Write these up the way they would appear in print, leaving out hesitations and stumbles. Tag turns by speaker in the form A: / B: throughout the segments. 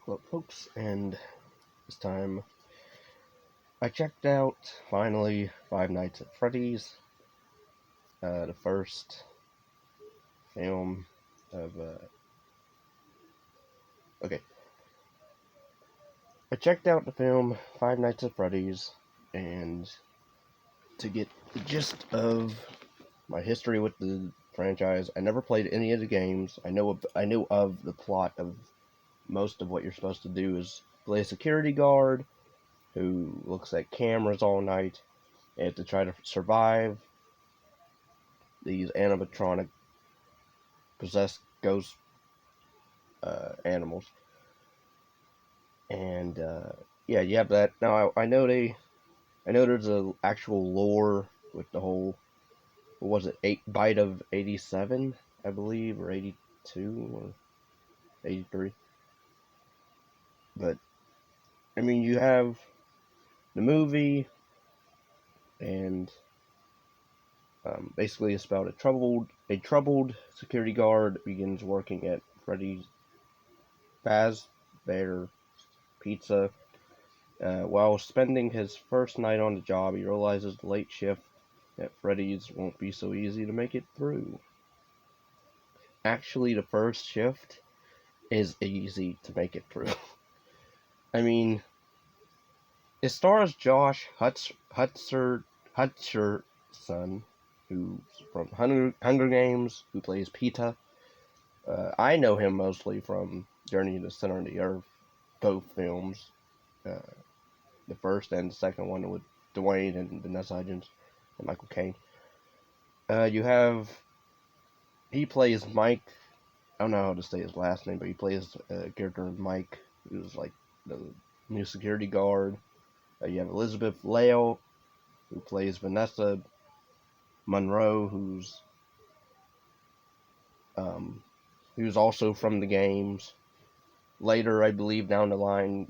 A: Hello, folks, and this time I checked out finally Five Nights at Freddy's, the first film of. Okay, I checked out the film Five Nights at Freddy's, and to get the gist of my history with the franchise, I never played any of the games. I knew of the plot of most of what you're supposed to do is play a security guard who looks at cameras all night and to try to survive these animatronic possessed ghost animals. And yeah, you have that. Now I know there's a actual lore with the whole. What was it? Bite of 87, I believe, or 82 or 83. But I mean, you have the movie, and basically it's about a troubled security guard begins working at Freddy's Fazbear Pizza. While spending his first night on the job, he realizes the late shift at Freddy's won't be so easy to make it through. Actually, the first shift is easy to make it through. I mean, it stars Josh Hutcherson, who's from Hunger Games, who plays Pita. I know him mostly from Journey to the Center of the Earth, both films. Uh, the first and the second one with Dwayne and Vanessa Hudgens and Michael Caine. You have he plays Mike. I don't know how to say his last name, but he plays a character Mike, who's like the new security guard. You have Elizabeth Lale, who plays Vanessa Monroe, who's also from the games. Later, I believe down the line,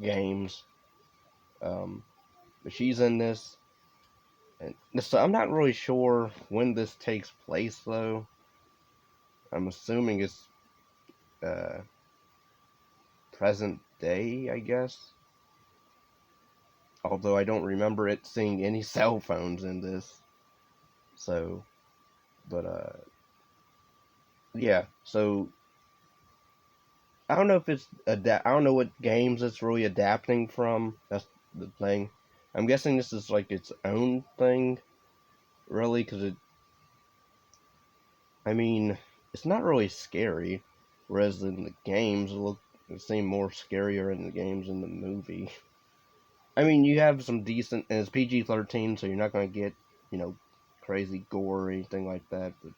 A: games. But she's in this. And so I'm not really sure when this takes place, though. I'm assuming it's uh, present day, I guess. Although I don't remember it seeing any cell phones in this. So, but yeah. So I don't know if it's I don't know what games it's really adapting from. That's the thing. I'm guessing this is like its own thing, really, because I mean, it's not really scary, whereas in the games it seem more scarier in the games than the movie. I mean, you have some decent, and it's PG-13, so you're not gonna get, crazy gore or anything like that. But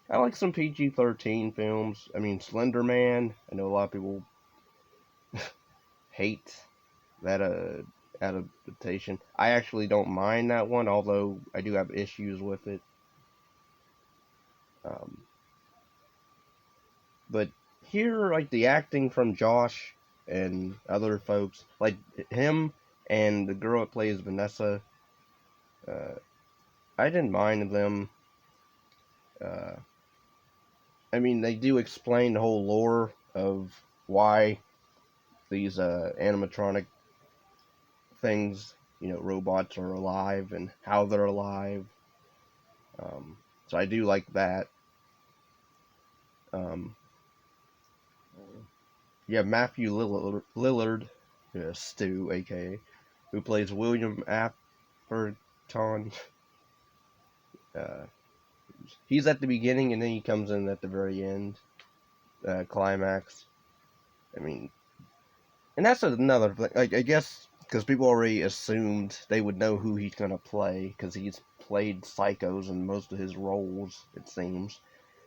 A: I like some PG-13 films. I mean, Slender Man. I know a lot of people hate that adaptation. I actually don't mind that one, although I do have issues with it. Um, but here, like the acting from Josh and other folks, like him and the girl that plays Vanessa, uh, I didn't mind them. Uh, I mean, they do explain the whole lore of why these animatronic things, robots are alive and how they're alive. So I do like that. Um, you have Matthew Lillard, Stu, aka, who plays William Atherton. Uh, he's at the beginning and then he comes in at the very end, climax. I mean, and that's another thing. Like, I guess because people already assumed they would know who he's gonna play because he's played psychos in most of his roles, it seems.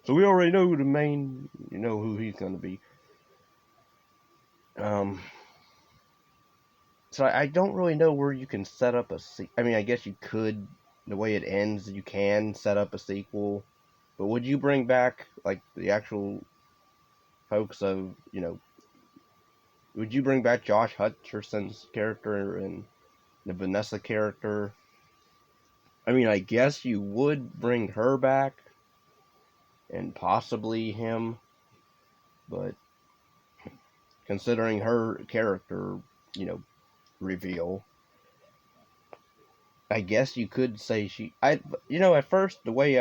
A: So we already know who he's gonna be. Um, so I don't really know where you can set up I mean, I guess you could. The way it ends, you can set up a sequel. But would you bring back like the actual folks of Would you bring back Josh Hutcherson's character and the Vanessa character? I mean, I guess you would bring her back and possibly him, but considering her character, reveal. I guess you could say at first the way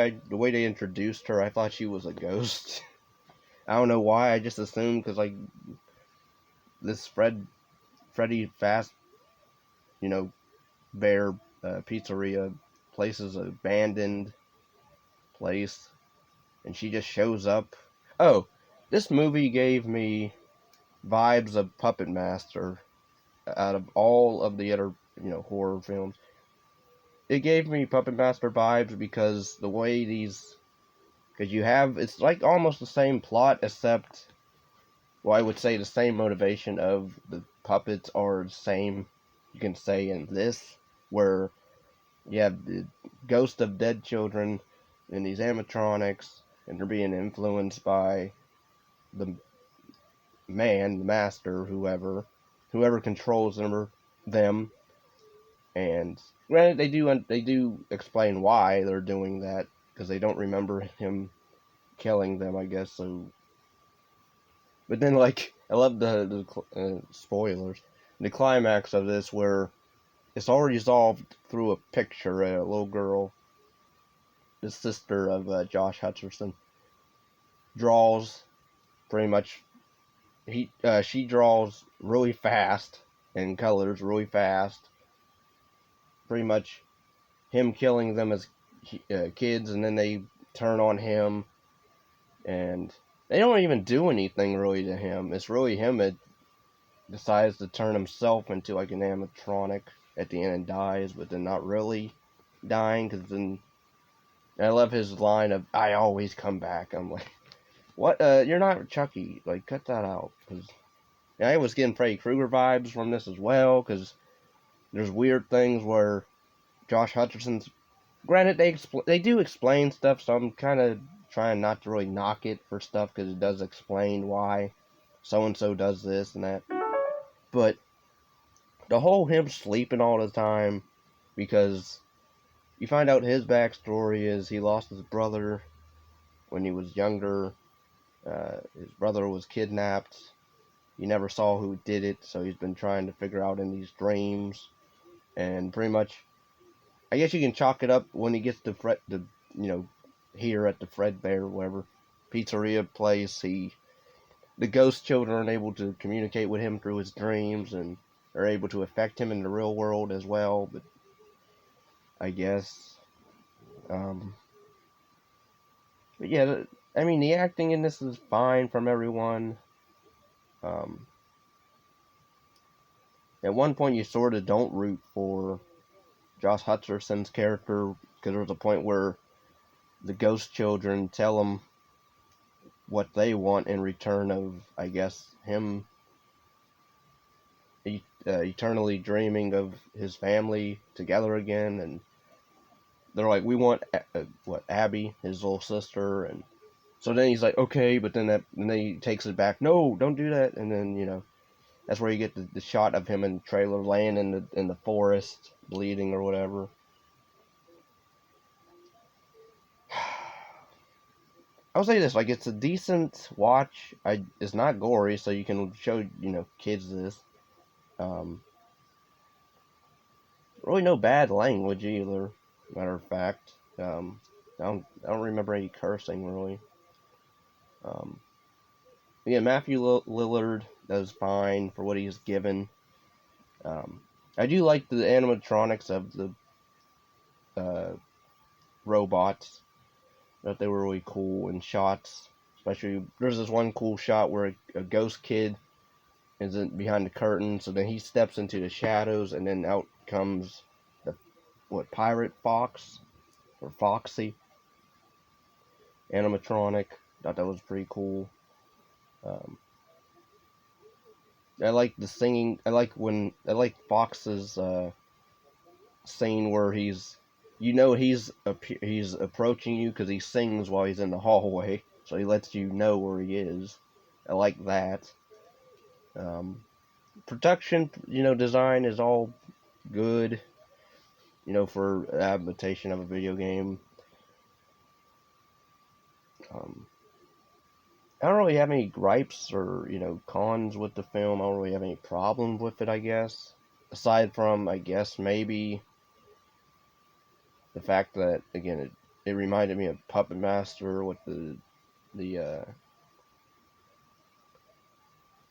A: they introduced her, I thought she was a ghost. I don't know why. I just assumed because like this Freddy Fast, you know, Bear Pizzeria place is an abandoned place, and she just shows up. Oh, this movie gave me vibes of Puppet Master out of all of the other horror films. It gave me Puppet Master vibes because the way because it's like almost the same plot except, well, I would say the same motivation of the puppets are the same, you can say, in this, where you have the ghost of dead children and these animatronics, and they're being influenced by the man, the master, whoever controls them. And granted, they do explain why they're doing that because they don't remember him killing them, I guess. So, but then like I love the spoilers, the climax of this where it's all resolved through a picture. A little girl, the sister of Josh Hutcherson, draws pretty much. She draws really fast and colors really fast. Pretty much him killing them as kids, and then they turn on him, and they don't even do anything really to him. It's really him that decides to turn himself into like an animatronic at the end and dies, but then not really dying. Because then I love his line of "I always come back." I'm like, what? You're not Chucky. Like, cut that out. Because I was getting Freddy Krueger vibes from this as well. Because there's weird things where Josh Hutcherson's, granted, they do explain stuff, so I'm kind of trying not to really knock it for stuff because it does explain why so and so does this and that. But the whole him sleeping all the time, because you find out his backstory is he lost his brother when he was younger. His brother was kidnapped. He never saw who did it, so he's been trying to figure out in these dreams. And pretty much, I guess you can chalk it up when he gets to here at the Fredbear, whatever pizzeria place. The ghost children are able to communicate with him through his dreams and are able to affect him in the real world as well. But I guess, um, but yeah, I mean the acting in this is fine from everyone. Um, at one point, you sort of don't root for Josh Hutcherson's character because there was a point where the ghost children tell him what they want in return of, I guess, him eternally dreaming of his family together again, and they're like, "We want Abby, his little sister," and so then he's like, "Okay," but then he takes it back. No, don't do that, and then that's where you get the shot of him in the trailer laying in the forest, bleeding or whatever. I'll say this, like, it's a decent watch. It's not gory, so you can show kids this. Um, really no bad language either. Matter of fact, I don't remember any cursing really. Um, yeah, Matthew Lillard does fine for what he's given. Um, I do like the animatronics of the uh, robots. I thought they were really cool in shots. Especially, there's this one cool shot where a ghost kid is behind the curtain, so then he steps into the shadows, and then out comes the pirate fox or Foxy animatronic. Thought that was pretty cool. Um, I like the singing. I like Fox's scene where he's approaching you because he sings while he's in the hallway, so he lets you know where he is. I like that. Um, Production, design is all good. For adaptation of a video game. Um, I don't really have any gripes or, cons with the film. I don't really have any problems with it, I guess. Aside from, I guess, maybe the fact that, again, it reminded me of Puppet Master with the uh,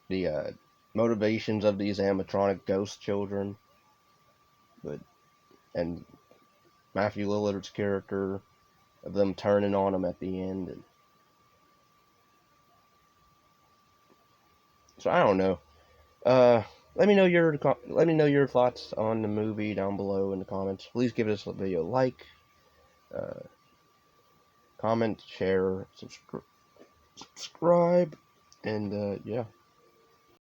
A: the motivations of these animatronic ghost children, but and Matthew Lillard's character of them turning on him at the end. And so I don't know. Uh, let me know your thoughts on the movie down below in the comments. Please give this video a like, uh, comment, share, subscribe, and yeah.